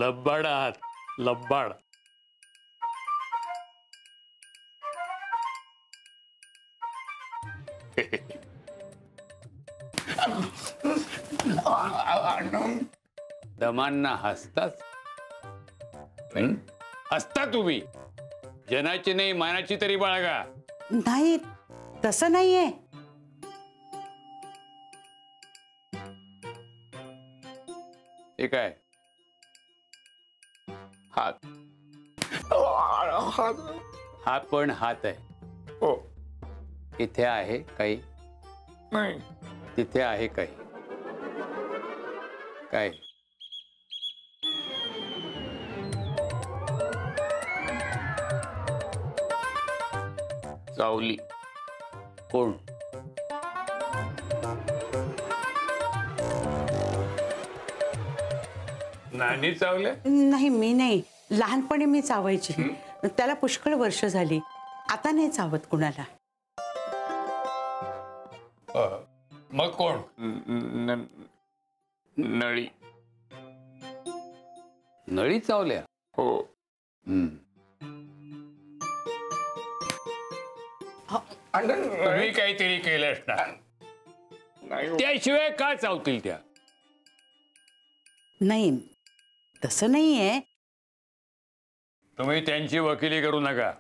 लब्बाड आहात, लब्बाड. दमांना हसताच हसता तुम्ही. जनाची नाही मानाची तरी बाळगा. नाही तसं नाहीये. हे काय? हात. हा पण हात आहे. हो. इथे आहे काही? नाही. तिथे आहे काही? काय? चावली. कोण? नानी चावले? नाही मी नाही. लहानपणी मी चावायची. त्याला पुष्कळ वर्ष झाली. आता नाही चावत कुणाला. मग कोण? नळी. नळी चावल्या? हो. तुम्ही काहीतरी केलं असणार. त्याशिवाय का चावतील त्या? नाही तसं नाहीये. तुम्ही त्यांची वकिली करू नका.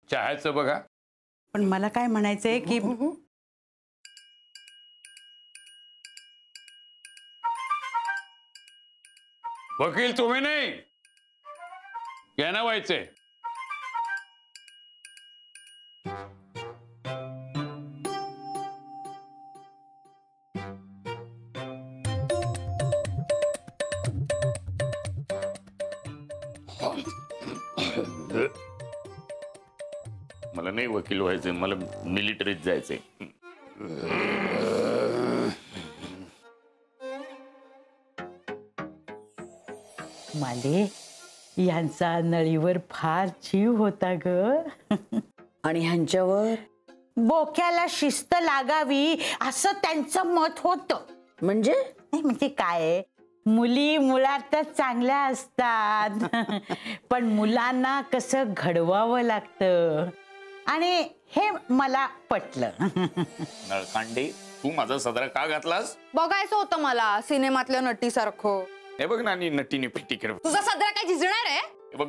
चहाचं बघा. पण मला काय म्हणायचंय की वकील तुम्ही नाही, यांना व्हायचंय. मला नाही वकील व्हायचंय, मला मिलिटरीत जायचंय. माले यांचा नळीवर फार जीव होता ग. आणि ह्यांच्यावर बोक्याला शिस्त लागावी असं त्यांचं मत होतं. म्हणजे नाही म्हणजे काय, मुली मुळातच चांगल्या असतात पण मुलांना कसं घडवावं लागतं आणि हे मला पटलं. नळकांडे, तू माझा सदरा का घातलास? बघायचं होतं मला सिनेमातल्या नटीसारखं. हे बघ नानी, नटीने पेटी कर. तुझा सदरा काय झिजणार आहे? हे बघ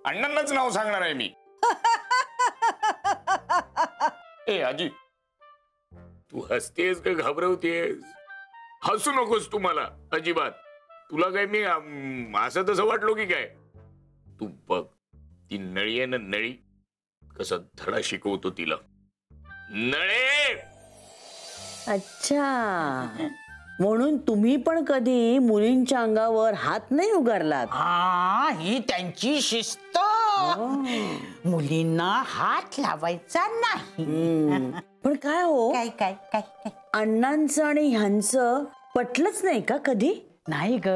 अण्णांनाच नाव सांगणार आहे मी. ए आजी, तू हसतेस का घाबरवतेस? हसू नकोस तू मला अजिबात. तुला काय मी असं तसं वाटलो की काय? तू बघ, ती नळी आहे ना, नळी कसा धडा शिकवतो तिला. नळे. अच्छा, म्हणून तुम्ही पण कधी मुलींच्या अंगावर हात नाही उगारलात? हा, ही त्यांची शिस्त. मुलींना हात लावायचा नाही. पण काय हो, काय काय काय काय अण्णांचं आणि ह्यांचं पटलंच नाही का कधी? नाही ग,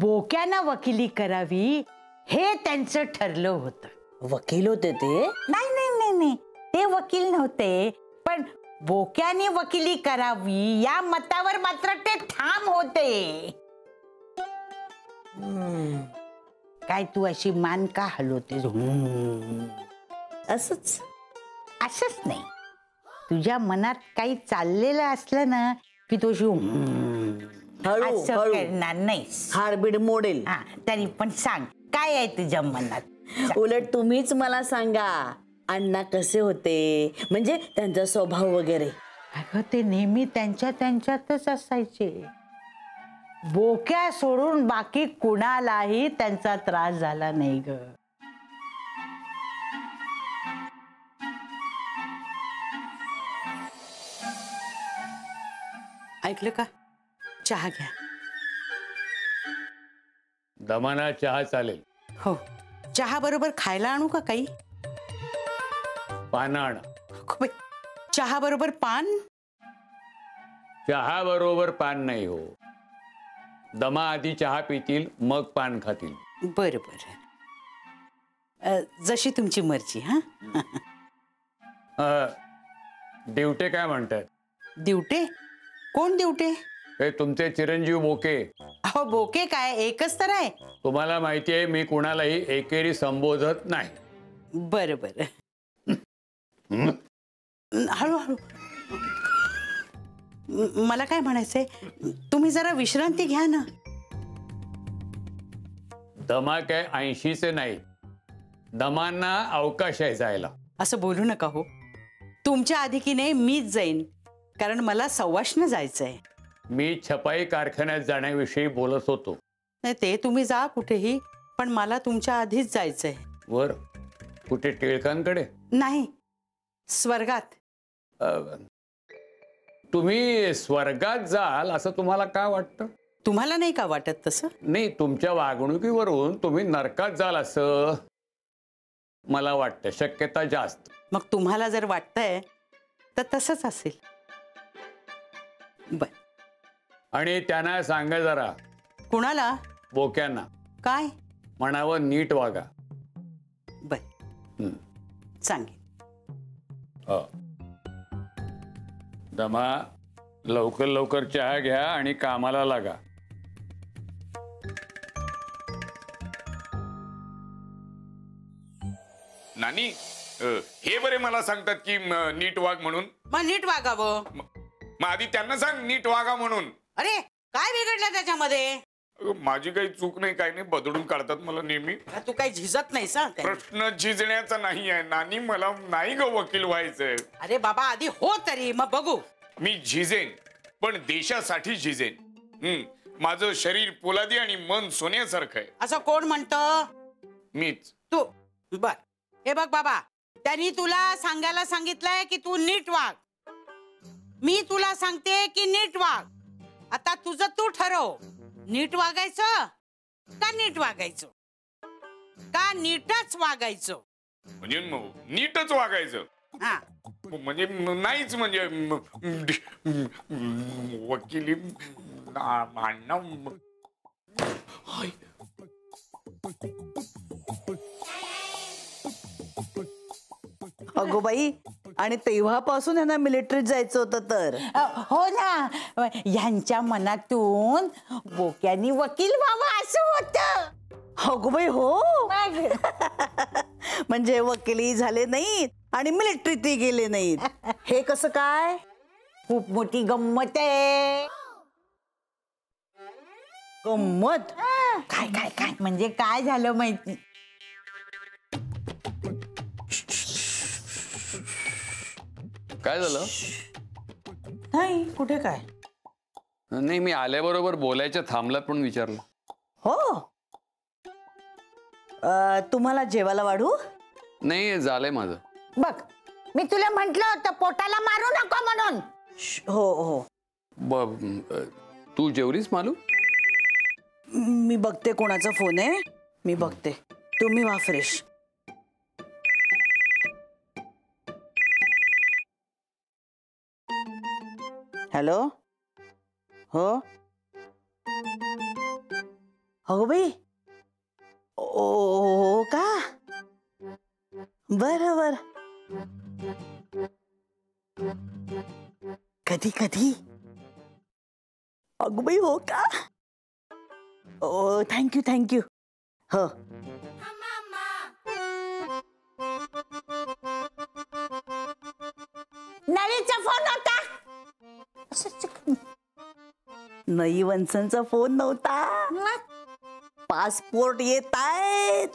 बोक्यानं वकिली करावी हे त्यांचं ठरलं होतं. वकील होते ते? नाही नाही नाही नाही, ते वकील नव्हते, पण बोक्याने वकिली करावी या मतावर मात्र ते ठाम होते. काय तू अशी मान का हलवतेस? असंच. असंच नाही, तुझ्या मनात काही चाललेलं असलं ना की तो हळू हळू करणार नाहीस. Heartbeat model. हा, तरी पण सांग काय आहे तुझ्या मनात? उलट तुम्हीच मला सांगा, अण्णा कसे होते, म्हणजे त्यांचा स्वभाव वगैरे. अगं ते नेहमी त्यांच्यातच असायचे. बोक्या सोडून बाकी कुणालाही त्यांचा त्रास झाला नाही ग. ऐकलं का? चहा घ्या. दमाना चहा चालेल. हो, चहा बरोबर खायला आणू का काही? पानं आणा. चहा बरोबर पान? चहा बरोबर पान नाही हो. दमा आधी चहा पितील मग पान खातील. बरं बरं, जशी तुमची मर्जी. हा, दिवटे काय म्हणतात? दिवटे? कोण दिवटे? हे तुमचे चिरंजीव बोके. अहो बोके काय, एकच तर आहे. तुम्हाला माहिती आहे मी कुणालाही एकेरी संबोधत नाही. बरं बरं. हळूहळू. मला काय म्हणायचंय, तुम्ही जरा विश्रांती घ्या ना. दमा काय 80चे नाही, दमांना अवकाश आहे जायला. असं बोलू नका हो. तुमच्या आधी की नाही मीच जाईन, कारण मला सवाष्ण जायचंय. मी छपाई कारखान्यात जाण्याविषयी बोलत होतो. नाही ते तुम्ही जा कुठेही, पण मला तुमच्या आधीच जायचंय. वर कुठे टिळकांकडे? नाही, स्वर्गात. तुम्ही स्वर्गात जाल असं तुम्हाला काय वाटतं? तुम्हाला नाही का वाटत तसं? नाही, तुमच्या वागणुकीवरून तुम्ही नरकात जाल असं मला वाटतं. शक्यता जास्त. मग तुम्हाला जर वाटतंय तर तसंच असेल. बर. आणि त्यांना सांगा जरा. कुणाला? बोक्यांना. काय म्हणावं नीट वागा. बर, सांगे. दमा, लवकर लवकर चहा घ्या आणि कामाला लागा. नानी, हे बरे मला सांगतात की नीट वाग म्हणून. मग नीट वागावं. मग आधी त्यांना सांग नीट वागा म्हणून. अरे काय बिघडलं त्याच्यामध्ये? माझी काही चूक नाही, काही नाही, बदलून काढतात मला नेहमी. तू काही झिजत नाहीस? प्रश्न झिजण्याचा नाही आहे नानी, मला नाही ग वकील व्हायचंय. अरे बाबा आधी हो तरी, मग बघू. मी झिजेन, पण देशासाठी झिजेन. माझं शरीर पोलादी आणि मन सोन्यासारखं आहे. असं कोण म्हणतं? मीच. तू. बर. हे बघ बाबा, त्यांनी तुला सांगायला सांगितलंय की तू नीट वाग. मी तुला सांगते की नीट वाग. आता तुझं तू ठरव, नीट वागायचं का नीट वागायचं, का नीटच वागायचं. म्हणजे नीटच वागायचं. हा, म्हणजे नाहीच म्हणजे वकिली भांडणं. अगो बाई, आणि तेव्हापासून यांना मिलिटरीत जायचं होतं तर. हो ना, यांच्या मनातून बोक्यांनी वकील व्हावं असं होतं. अगो बाई हो. म्हणजे वकिली झाले नाहीत आणि मिलिटरीतही गेले नाहीत. हे कसं काय? खूप मोठी गंमत आहे. गंमत? काय काय काय म्हणजे काय झालं माहिती? काय झालं? नाही, कुठे काय नाही, मी आल्याबरोबर बोलायचं थांबलात पण विचारलं. हो. तुम्हाला जेवायला वाढू? नाही, झालंय माझं. बघ, मी तुला म्हंटल होतं पोटाला मारू नको म्हणून. हो हो. तू जेवलीस मालू? मी बघते कोणाचा फोन आहे. मी बघते, तुम्ही व्हा फ्रेश. हॅलो. हो. हो बाई. ओ का? बरोबर. कधी कधी. अगं बाई हो का? ओ थँक्यू थँक्यू. हो. नळीचा फोन होता. नई वंसनचा फोन नव्हता. पासपोर्ट येत आहेत.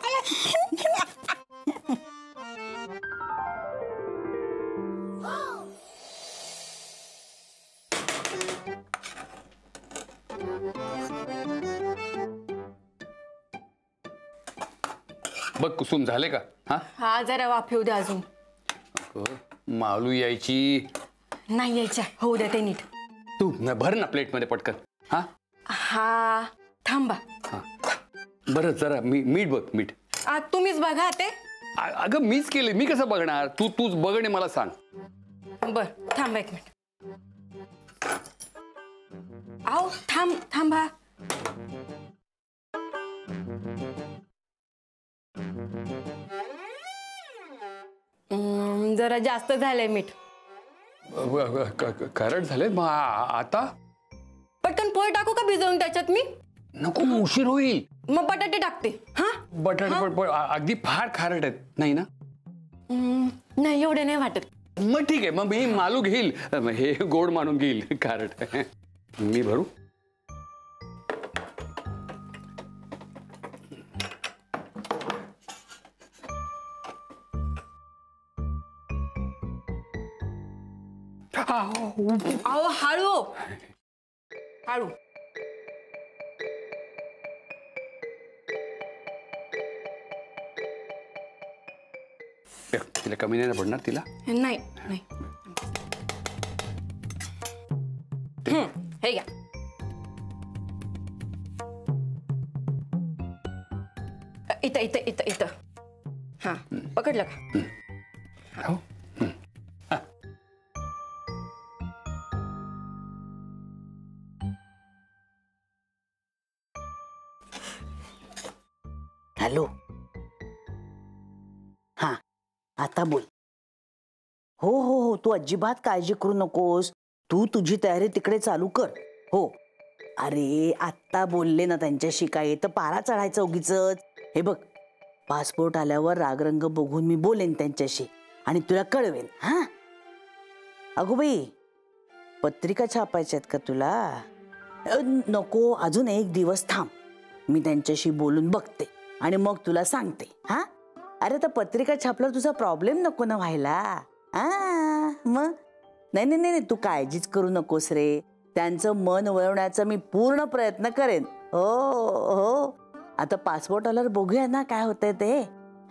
बघ कुसुम, झाले का? हा, जरा वाफेऊ द्या अजून. मालू यायची नाही यायच्या, होऊ द्या ते नीट. तू भर ना प्लेट मध्ये पटकन. हा थांबा. बरं जरा मीठ बघ, मीठ. तुम्हीच बघा ते. अगं मीच केले, मी कसं बघणार? तूच बघ आणि मला सांग. बर थांबा एक मिनिट. आओ थांबा. जरा जास्त झालंय मीठ. खरड झाले आता? पटकन पोहे टाकू का भिजवून त्याच्यात मी? नको, उशीर होईल. मग बटाटे टाकते. हा बटाटे अगदी फार खारट आहेत, नाही ना? नाही, एवढे नाही वाटत. मग ठीक आहे, मग मी मालू घेईल, हे गोड मानून घेईल खारट. मी भरू? अहो हळू हळू. तिला कमी नाही पडणार तिला? नाही नाही. हे घ्या. इथं इथं इथं इथं. हा, पकडलं का? हो. हॅलो. हा, आता बोल. हो हो हो, तू अजिबात काळजी करू नकोस. तू तुझी तयारी तिकडे चालू कर. हो. अरे आत्ता बोलले ना त्यांच्याशी, काय तर पारा चढायचं उगीच. हे बघ, पासपोर्ट आल्यावर रागरंग बघून मी बोलेन त्यांच्याशी आणि तुला कळवेन. हा अगो बाई, पत्रिका छापायच्या आहेत का तुला? नको, अजून एक दिवस थांब. मी त्यांच्याशी बोलून बघते आणि मग तुला सांगते. हा, अरे तर पत्रिका छापल्यावर तुझा प्रॉब्लेम नको ना व्हायला. मग नाही नाही नाही, तू काळजीच करू नकोस रे. त्यांचं मन वळवण्याचा मी पूर्ण प्रयत्न करेन. हो हो, आता पासपोर्ट आल्यावर बघूया ना काय होतंय ते.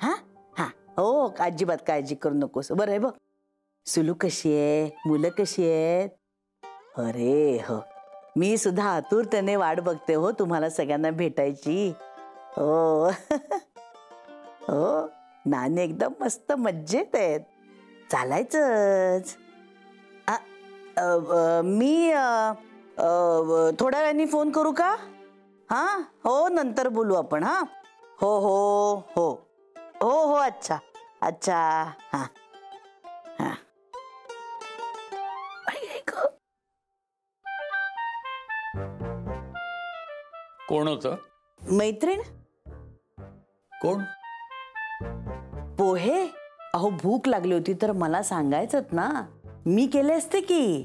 हा हा, हो, अजिबात काळजी करू नकोस. बरं आहे बघ, सुलू कशी आहे, मुलं कशी आहेत? अरे हो, मी सुद्धा आतुरतेने वाट बघते हो तुम्हाला सगळ्यांना भेटायची. हो हो, नानी एकदम मस्त मज्जेत आहेत. चालायचंच. मी थोड्या वेळाने फोन करू का? हा हो, नंतर बोलू आपण. हा हो हो हो हो हो, अच्छा अच्छा. हा हा. कोण होतं? मैत्रीण. कोण? पोहे. अहो भूक लागली होती तर मला सांगायचं ना, मी केले असते की.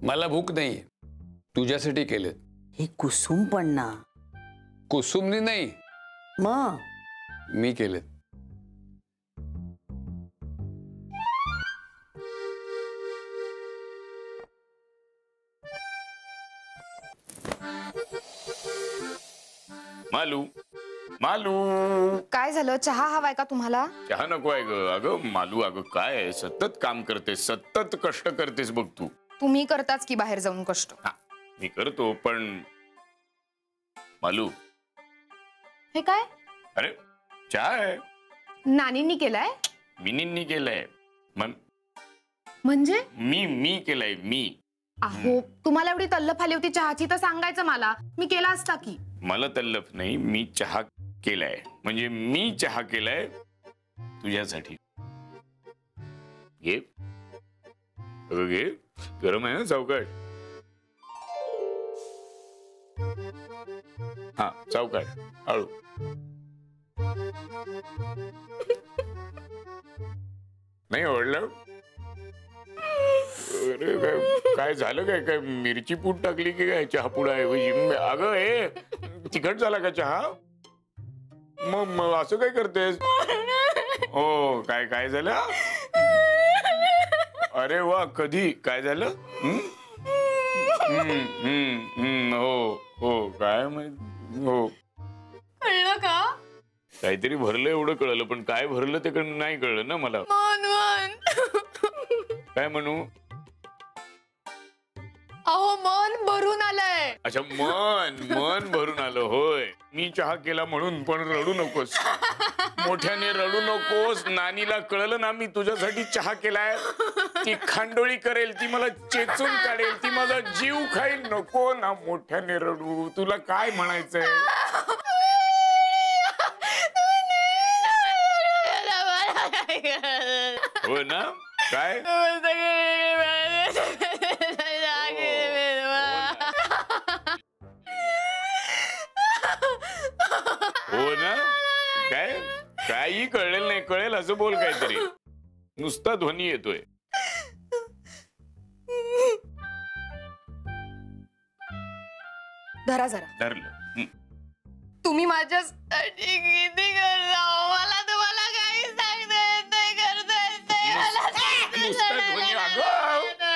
मला भूक नाही, तुझ्यासाठी केलेत. हे कुसुम पण ना. कुसुमनी नाही, मग मी केलेत. मालू मालू, काय झालं? चहा हवाय का तुम्हाला? चहा नको आहे ग. अगं मालू, अगं काय आहे, सतत काम करतेस, सतत कष्ट करतेस बघ तू. तुम्ही करताच की बाहेर जाऊन कष्ट. हा, मी करतो, पण मालू. हे काय? अरे चहा आहे. नानींनी केलाय? मिनींनी केलंय. म्हणजे मी केलंय मी. अहो, तुम्हाला एवढी तल्लफ आली होती चहाची तर सांगायचं मला, मी केला असता की. मला तल्लफ नाही, मी चहा केलाय. म्हणजे मी चहा केलाय तुझ्यासाठी. घे घे, गरम आहे ना, सावकाश. हा, सावकाश, हळू. नाही आवडलं? अरे काय झालं? काय मिरची पूड टाकली की काय चहा पुडा ऐवजी? अगं हे तिखट झाला का चहा? मग असं काय करतेस? हो, काय झालं? अरे वा, कधी? काय झालं? हो हो, काय माहित. हो, कळलं का? काहीतरी भरलं एवढं कळलं, पण काय भरलं ते नाही कळलं ना मला. काय म्हणू? अहो, मन भरून आलंय. अच्छा, मन भरून आलं. होय, मी चहा केला म्हणून. पण रडू नकोस, मोठ्याने रडू नकोस. नानीला कळलं ना मी तुझ्यासाठी चहा केलाय, ती खांडोळी करेल, ती मला चेचून काढेल, ती माझा जीव खाईल. नको ना मोठ्याने रडू. तुला काय म्हणायचंय? हो ना? काय? काही कळलेलं नाही. कळेल असं बोल काहीतरी. नुसता ध्वनी येतोय. धरा जरा. धरलं. तुम्ही माझ्यासाठी किती करता मला तुम्हाला काही सांगता येत नाही, करता येत नाही मला. नुसता ध्वनी. अगं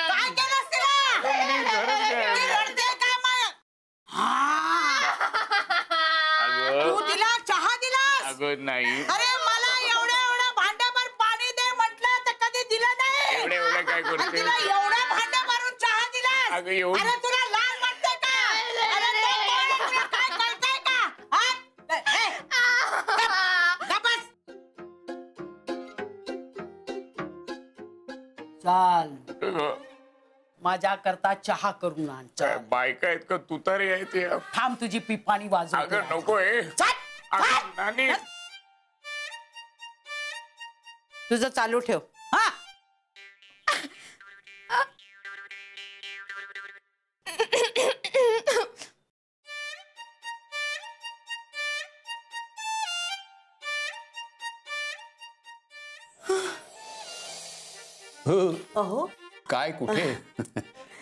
काय केलंस तिला? मी खरंच ती काय. रडते का मग? तू अगं तिला चहा दिलास? अगं नाही. अरे मला एवढं भांड्याभर पाणी दे म्हटलं तर कधी दिलं नाही. एवढं काय आणि करते. तिला एवढं भांडं भरून चहा दिलास? अगं एवढं. अरे तुला लाज वाटते का? अरे तो कोण आहे? तुला काय कळतंय का? हा? ए, गप बस. चाल माझ्या करता चहा करून आण. काय चल. बायका आहेत का तुतारी आहेत या? थांब तुझी पिपाणी वाजव. अगं नकोय. अगं नानी. तुझं चालू ठेव. हा अहो काय कुठे?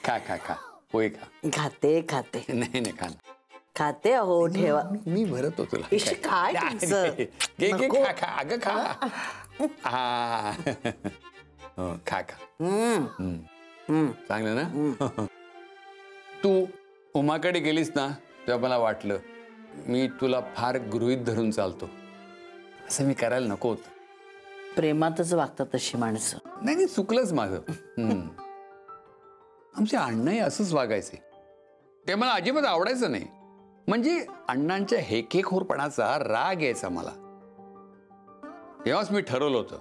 खा खा खा. होय का? खाते खाते नाही नाही खा. खाते अहो ठेवा. मी भरतो तुला. इश, काय तुमचं? घे घे नको. खा खा. अगं खा. हा हो, खा खा. चांगलं ना. तू उमाकडे गेलीस ना तेव्हा मला वाटलं मी तुला फार गृहीत धरून चालतो. असं मी करायला नको होतं. प्रेमातच वागतात तशी माणसं. नाही नाही चुकलंच माझं. आमचे अण्णाही असंच वागायचे. ते मला अजिबात आवडायचं नाही. म्हणजे अण्णांच्या हेकेखोरपणाचा राग यायचा मला. तेव्हाच मी ठरवलं होतं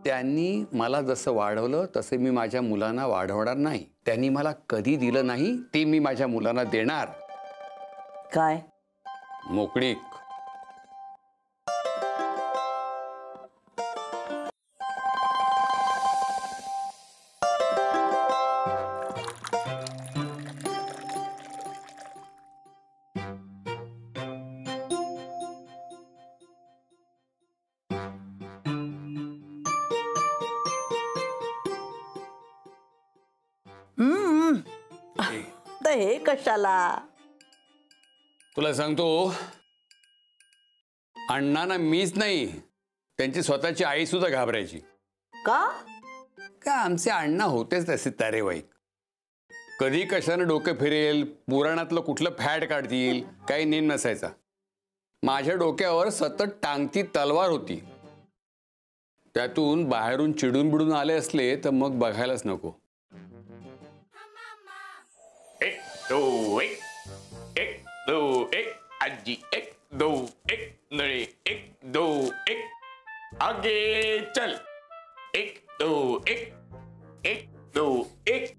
त्यांनी मला जसं वाढवलं तसे मी माझ्या मुलांना वाढवणार नाही. त्यांनी मला कधी दिलं नाही ते मी माझ्या मुलांना देणार. काय? मोकळीक. तर हे कशाला? तुला सांगतो अण्णांना मीच नाही त्यांची स्वतःची आई सुद्धा घाबरायची. का? का आमचे अण्णा होतेच तसे तारेवाईक. कधी कशाने डोकं फिरेल, पुराणातलं कुठलं फॅड काढतील काही नेम नसायचा. माझ्या डोक्यावर सतत टांगती तलवार होती. त्यातून बाहेरून चिडून बिडून आले असले तर मग बघायलाच नको. एक दो एक. एक दो एक. आजी एक दो एक. नळे एक दो एक. आगे चल. एक दो एक. एक दो एक.